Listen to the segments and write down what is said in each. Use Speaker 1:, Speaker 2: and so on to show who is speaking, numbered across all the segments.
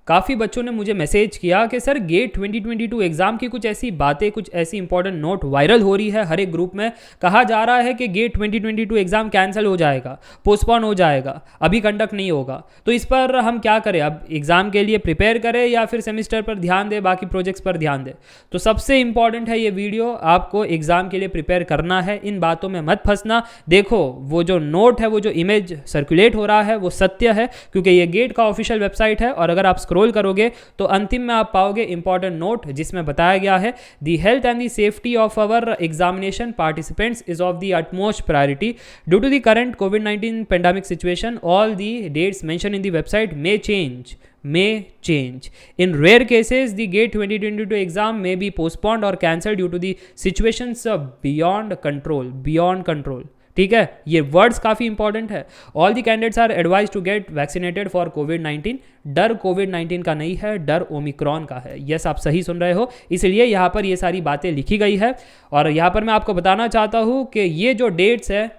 Speaker 1: काफ़ी बच्चों ने मुझे मैसेज किया कि सर गेट 2022 एग्ज़ाम की कुछ ऐसी बातें, कुछ ऐसी इंपॉर्टेंट नोट वायरल हो रही है हर एक ग्रुप में। कहा जा रहा है कि गेट 2022 एग्ज़ाम कैंसिल हो जाएगा, पोस्टपोन हो जाएगा, अभी कंडक्ट नहीं होगा। तो इस पर हम क्या करें? अब एग्ज़ाम के लिए प्रिपेयर करें या फिर सेमिस्टर पर ध्यान दें, बाकी प्रोजेक्ट्स पर ध्यान दें? तो सबसे इंपॉर्टेंट है ये वीडियो, आपको एग्ज़ाम के लिए प्रिपेयर करना है, इन बातों में मत फंसना। देखो वो जो नोट है, वो जो इमेज सर्कुलेट हो रहा है वो सत्य है, क्योंकि ये गेट का ऑफिशियल वेबसाइट है। और अगर आप स्क्रॉल करोगे तो अंतिम में आप पाओगे इंपॉर्टेंट नोट जिसमें बताया गया है the health and the safety of our examination participants is of the utmost priority due to the current COVID-19 pandemic situation. All the dates mentioned in the website may change. In rare cases, the GATE 2022 exam may be postponed or cancelled due to the situations beyond control. ठीक है, ये words काफ़ी important है। All the candidates are advise to get vaccinated for कोविड-19। डर कोविड-19 का नहीं है, डर ओमिक्रॉन का है। यस, आप सही सुन रहे हो, इसलिए यहाँ पर ये सारी बातें लिखी गई है। और यहाँ पर मैं आपको बताना चाहता हूँ कि ये जो डेट्स है,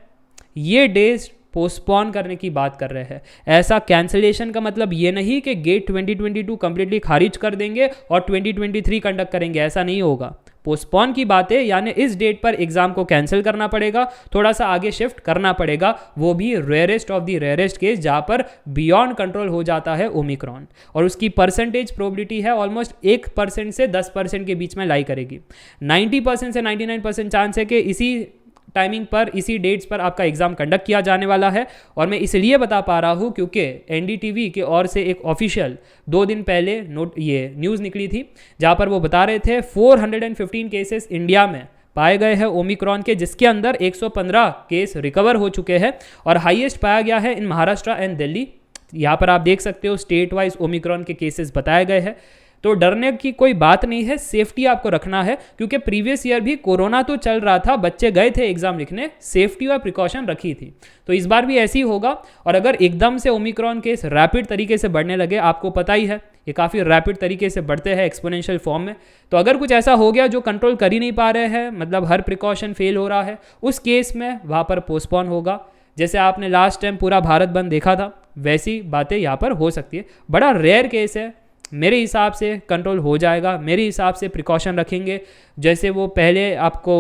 Speaker 1: ये डेट्स पोस्टपोन करने की बात कर रहे हैं। ऐसा कैंसिलेशन का मतलब ये नहीं कि गेट 2022 कंप्लीटली खारिज कर देंगे और 2023 कंडक्ट करेंगे, ऐसा नहीं होगा। पोस्टपोन की बातें यानी इस डेट पर एग्जाम को कैंसिल करना पड़ेगा, थोड़ा सा आगे शिफ्ट करना पड़ेगा, वो भी rarest of the rarest case जहाँ पर बियॉन्ड कंट्रोल हो जाता है ओमिक्रॉन। और उसकी परसेंटेज प्रोबेबिलिटी है ऑलमोस्ट 1% से 10% के बीच में लाई करेगी। 90% से 99% चांस है कि इसी टाइमिंग पर, इसी डेट्स पर आपका एग्जाम कंडक्ट किया जाने वाला है। और मैं इसलिए बता पा रहा हूँ क्योंकि एनडीटीवी की ओर से एक ऑफिशियल 2 दिन पहले ये न्यूज़ निकली थी, जहाँ पर वो बता रहे थे 415 केसेस इंडिया में पाए गए हैं ओमिक्रॉन के, जिसके अंदर 115 केस रिकवर हो चुके हैं और हाईएस्ट पाया गया है इन महाराष्ट्र एंड दिल्ली। यहाँ पर आप देख सकते हो स्टेट वाइज ओमिक्रॉन के केसेस बताए गए हैं। तो डरने की कोई बात नहीं है, सेफ्टी आपको रखना है, क्योंकि प्रीवियस ईयर भी कोरोना तो चल रहा था, बच्चे गए थे एग्जाम लिखने, सेफ्टी और प्रिकॉशन रखी थी। तो इस बार भी ऐसे ही होगा। और अगर एकदम से ओमिक्रॉन केस रैपिड तरीके से बढ़ने लगे, आपको पता ही है ये काफ़ी रैपिड तरीके से बढ़ते हैं एक्सपोनेंशियल फॉर्म में, तो अगर कुछ ऐसा हो गया जो कंट्रोल कर ही नहीं पा रहे हैं, मतलब हर प्रिकॉशन फेल हो रहा है, उस केस में वहाँ पर पोस्टपोन होगा। जैसे आपने लास्ट टाइम पूरा भारत बंद देखा था, वैसी बातें यहाँ पर हो सकती है। बड़ा रेयर केस है, मेरे हिसाब से कंट्रोल हो जाएगा। मेरे हिसाब से प्रिकॉशन रखेंगे, जैसे वो पहले आपको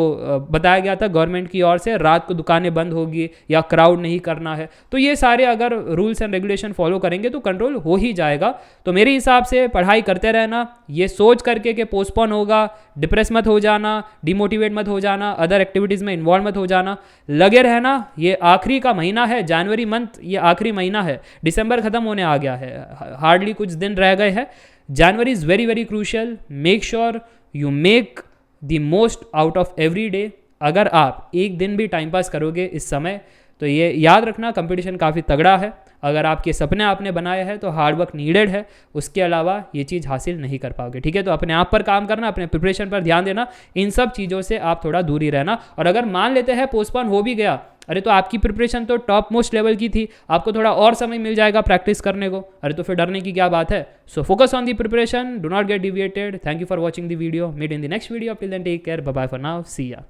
Speaker 1: बताया गया था गवर्नमेंट की ओर से, रात को दुकानें बंद होगी या क्राउड नहीं करना है। तो ये सारे अगर रूल्स एंड रेगुलेशन फॉलो करेंगे तो कंट्रोल हो ही जाएगा। तो मेरे हिसाब से पढ़ाई करते रहना, ये सोच करके कि पोस्टपोन होगा, डिप्रेस मत हो जाना, डिमोटिवेट मत हो जाना, अदर एक्टिविटीज़ में इन्वॉल्व मत हो जाना, लगे रहना। ये आखिरी का महीना है, जनवरी मंथ ये आखिरी महीना है, दिसंबर खत्म होने आ गया है, हार्डली कुछ दिन रह गए हैं। जनवरी is very very crucial. Make sure you make the most out of every day. अगर आप एक दिन भी टाइम पास करोगे इस समय, तो ये याद रखना कंपटीशन काफ़ी तगड़ा है। अगर आपके सपने आपने बनाए हैं तो हार्ड वर्क नीडेड है, उसके अलावा ये चीज़ हासिल नहीं कर पाओगे। ठीक है, तो अपने आप पर काम करना, अपने प्रिपरेशन पर ध्यान देना, इन सब चीज़ों से आप थोड़ा दूर ही रहना। और अगर मान लेते हैं पोस्टपोन हो भी गया, अरे तो आपकी प्रिपरेशन तो टॉप मोस्ट लेवल की थी, आपको थोड़ा और समय मिल जाएगा प्रैक्टिस करने को, अरे तो फिर डरने की क्या बात है। So focus on the preparation, do not get deviated. Thank you for watching the video, meet in the next video, till then take care, bye bye for now, see या।